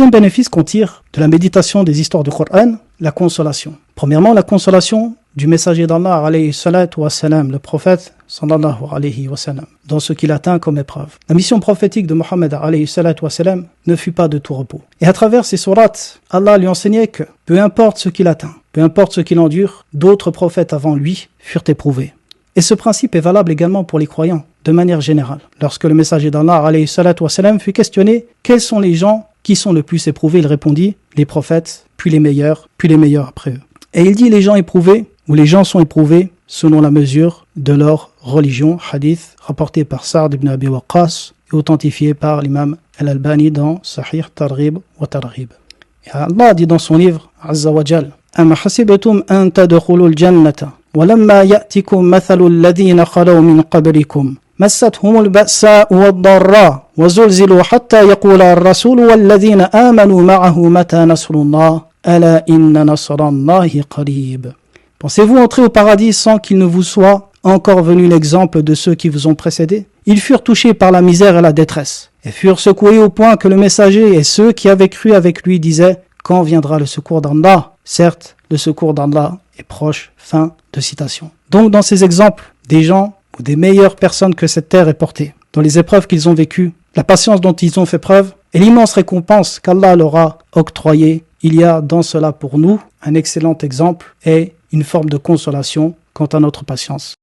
troisième bénéfice qu'on tire de la méditation des histoires du Coran, la consolation. Premièrement, la consolation du messager d'Allah, alayhi salatu wa salam, le prophète, sallallahu alayhi wa sallam, dans ce qu'il atteint comme épreuve. La mission prophétique de Mohammed, alayhi salatu wa salam, ne fut pas de tout repos. Et à travers ces sourates, Allah lui enseignait que, peu importe ce qu'il atteint, peu importe ce qu'il endure, d'autres prophètes avant lui furent éprouvés. Et ce principe est valable également pour les croyants, de manière générale. Lorsque le messager d'Allah, alayhi salatu wa salam, fut questionné, quels sont les gens qui sont le plus éprouvés, il répondit, les prophètes, puis les meilleurs après eux. Et il dit, les gens éprouvés, ou les gens sont éprouvés selon la mesure de leur religion, hadith rapporté par Sa'd ibn Abi Waqqas et authentifié par l'imam Al-Albani dans Sahih Targhib wa Tarhib. Et Allah dit dans son livre, Azza wa Jal, Am hasibatum an tadkhulul jannata wa lamma ya'tikum mathalul ladhina khalaw min qablikum مستهم البأساء والضراء وزلزلوا حتى يقول الرسول والذين آمنوا معه متى نصر الله ألا إن نصر الله قريب. Pensez-vous entrer au paradis sans qu'il ne vous soit encore venu l'exemple de ceux qui vous ont précédés? Ils furent touchés par la misère et la détresse, et furent secoués au point que le messager et ceux qui avaient cru avec lui disaient, quand viendra le secours d'Allah? Certes, le secours d'Allah est proche. Fin de citation. Donc dans ces exemples, des gens ou des meilleures personnes que cette terre est portée, dans les épreuves qu'ils ont vécues, la patience dont ils ont fait preuve, et l'immense récompense qu'Allah leur a octroyée, il y a dans cela pour nous un excellent exemple et une forme de consolation quant à notre patience.